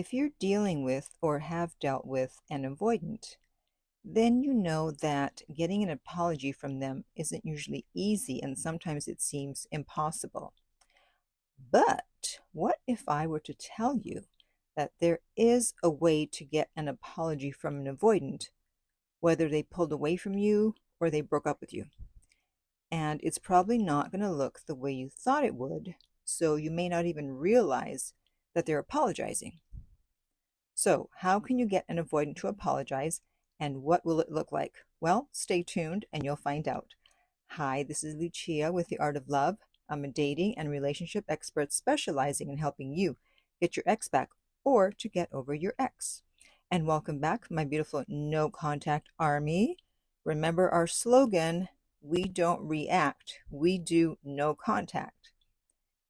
If you're dealing with or have dealt with an avoidant, then you know that getting an apology from them isn't usually easy and sometimes it seems impossible. But what if I were to tell you that there is a way to get an apology from an avoidant, whether they pulled away from you or they broke up with you? And it's probably not going to look the way you thought it would, so you may not even realize that they're apologizing. So, how can you get an avoidant to apologize, and what will it look like? Well, stay tuned and you'll find out. Hi, this is Lucia with The Art of Love. I'm a dating and relationship expert specializing in helping you get your ex back or to get over your ex. And welcome back, my beautiful no contact army. Remember our slogan, we don't react, we do no contact.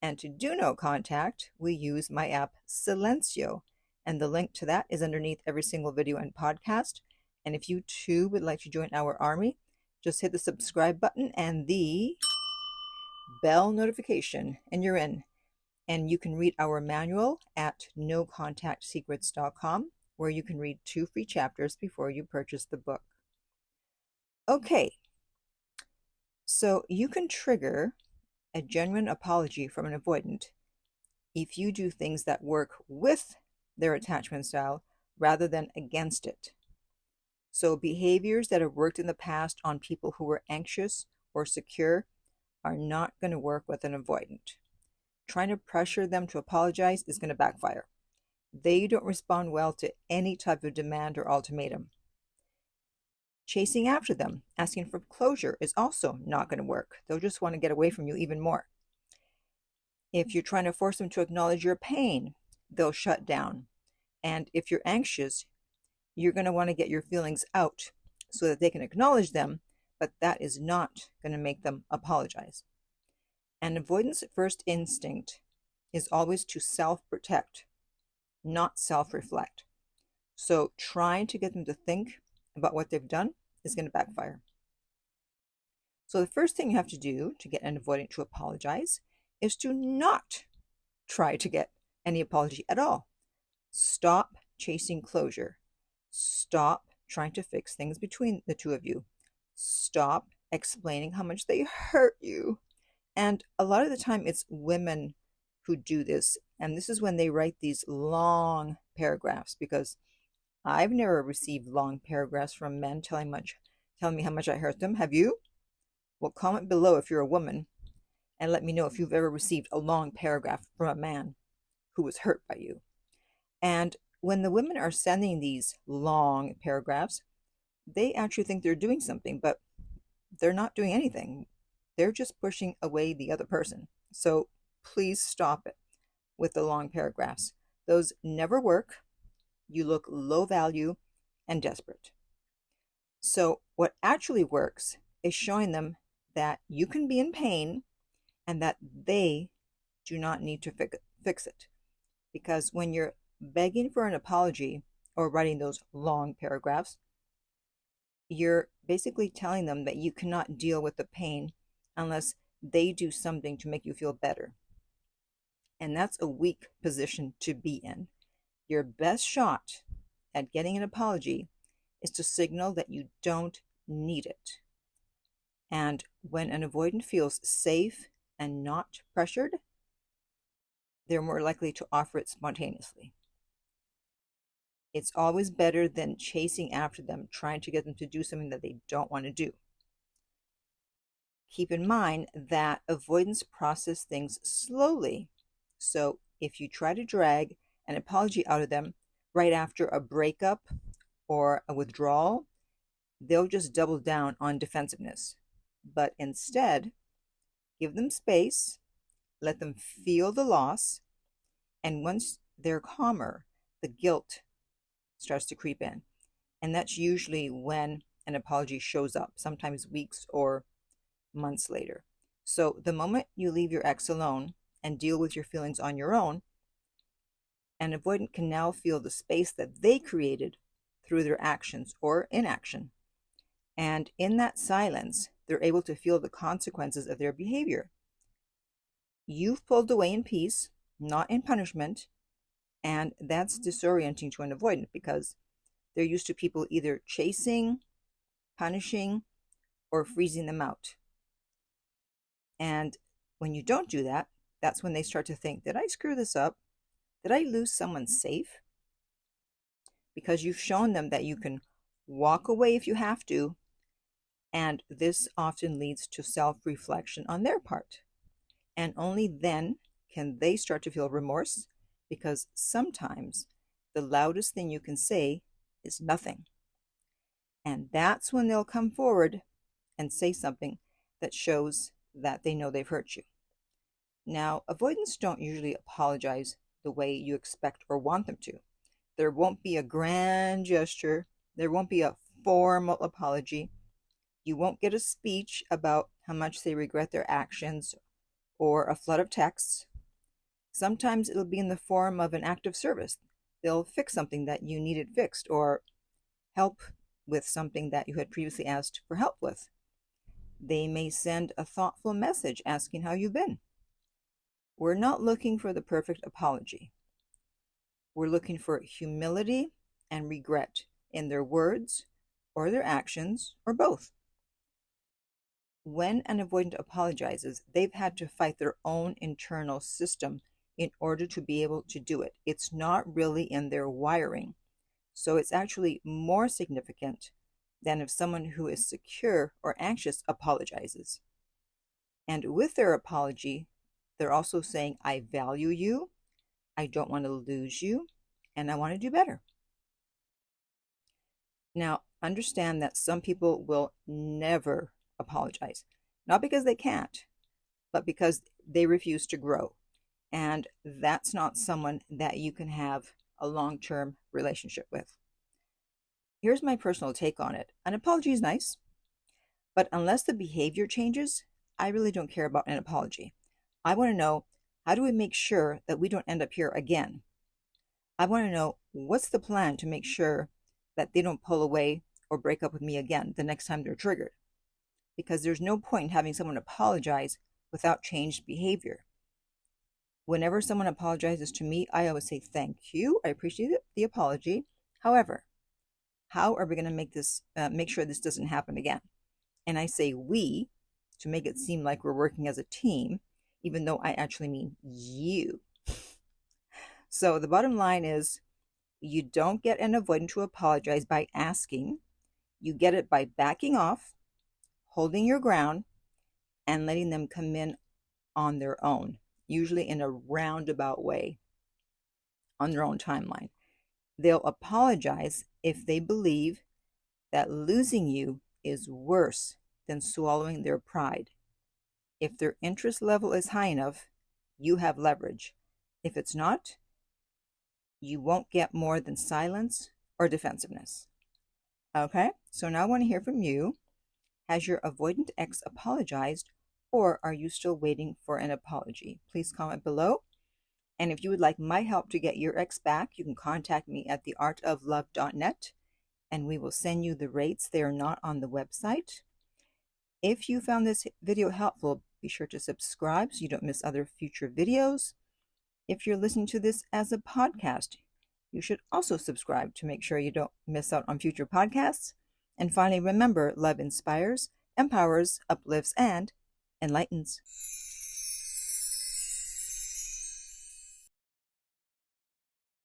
And to do no contact, we use my app Silencio. And the link to that is underneath every single video and podcast. And if you too would like to join our army, just hit the subscribe button and the bell notification, and you're in. And you can read our manual at nocontactsecrets.com, where you can read 2 free chapters before you purchase the book. Okay, so you can trigger a genuine apology from an avoidant if you do things that work with their attachment style rather than against it. So behaviors that have worked in the past on people who were anxious or secure are not going to work with an avoidant. Trying to pressure them to apologize is going to backfire. They don't respond well to any type of demand or ultimatum. Chasing after them, asking for closure is also not going to work. They'll just want to get away from you even more. If you're trying to force them to acknowledge your pain, they'll shut down. And if you're anxious, you're going to want to get your feelings out so that they can acknowledge them, but that is not going to make them apologize. An avoidant's first instinct is always to self-protect, not self-reflect. So trying to get them to think about what they've done is going to backfire. So the first thing you have to do to get an avoidant to apologize is to not try to get any apology at all. Stop chasing closure. Stop trying to fix things between the two of you. Stop explaining how much they hurt you. And a lot of the time it's women who do this. And this is when they write these long paragraphs, because I've never received long paragraphs from men telling me how much I hurt them. Have you? Well, comment below if you're a woman and let me know if you've ever received a long paragraph from a man who was hurt by you. And when the women are sending these long paragraphs, they actually think they're doing something, but they're not doing anything. They're just pushing away the other person. So please stop it with the long paragraphs. Those never work. You look low value and desperate. So what actually works is showing them that you can be in pain and that they do not need to fix it. Because when you're begging for an apology or writing those long paragraphs, you're basically telling them that you cannot deal with the pain unless they do something to make you feel better. And that's a weak position to be in. Your best shot at getting an apology is to signal that you don't need it. And when an avoidant feels safe and not pressured, they're more likely to offer it spontaneously. It's always better than chasing after them, trying to get them to do something that they don't want to do. Keep in mind that avoidants process things slowly. So if you try to drag an apology out of them right after a breakup or a withdrawal, they'll just double down on defensiveness. But instead, give them space, let them feel the loss, and once they're calmer, the guilt starts to creep in. And that's usually when an apology shows up, sometimes weeks or months later. So the moment you leave your ex alone and deal with your feelings on your own, an avoidant can now feel the space that they created through their actions or inaction. And in that silence, they're able to feel the consequences of their behavior. You've pulled away in peace, not in punishment, And that's disorienting to an avoidant because they're used to people either chasing, punishing, or freezing them out. And when you don't do that, that's when they start to think, did I screw this up? Did I lose someone safe? Because you've shown them that you can walk away if you have to, and this often leads to self-reflection on their part. And only then can they start to feel remorse, because sometimes the loudest thing you can say is nothing. And that's when they'll come forward and say something that shows that they know they've hurt you. Now, avoidants don't usually apologize the way you expect or want them to. There won't be a grand gesture. There won't be a formal apology. You won't get a speech about how much they regret their actions or a flood of texts. Sometimes it'll be in the form of an act of service. They'll fix something that you needed fixed or help with something that you had previously asked for help with. They may send a thoughtful message asking how you've been. We're not looking for the perfect apology. We're looking for humility and regret in their words or their actions or both. When an avoidant apologizes, they've had to fight their own internal system in order to be able to do it. It's not really in their wiring. So it's actually more significant than if someone who is secure or anxious apologizes. And with their apology, they're also saying, I value you, I don't want to lose you, and I want to do better. Now, understand that some people will never apologize, not because they can't, but because they refuse to grow. And that's not someone that you can have a long-term relationship with. Here's my personal take on it. An apology is nice, but unless the behavior changes, I really don't care about an apology. I want to know, how do we make sure that we don't end up here again? I want to know, what's the plan to make sure that they don't pull away or break up with me again the next time they're triggered? Because there's no point in having someone apologize without changed behavior. Whenever someone apologizes to me, I always say, thank you, I appreciate the apology. However, how are we going to make sure this doesn't happen again? And I say we to make it seem like we're working as a team, even though I actually mean you. So the bottom line is, you don't get an avoidant to apologize by asking. You get it by backing off, holding your ground, and letting them come in on their own, usually in a roundabout way, on their own timeline. They'll apologize if they believe that losing you is worse than swallowing their pride. If their interest level is high enough, you have leverage. If it's not, you won't get more than silence or defensiveness. Okay, so now I want to hear from you. Has your avoidant ex apologized, or are you still waiting for an apology? Please comment below. And if you would like my help to get your ex back, you can contact me at theartoflove.net, and we will send you the rates. They are not on the website. If you found this video helpful, be sure to subscribe so you don't miss other future videos. If you're listening to this as a podcast, you should also subscribe to make sure you don't miss out on future podcasts. And finally, remember, love inspires, empowers, uplifts, and enlightens.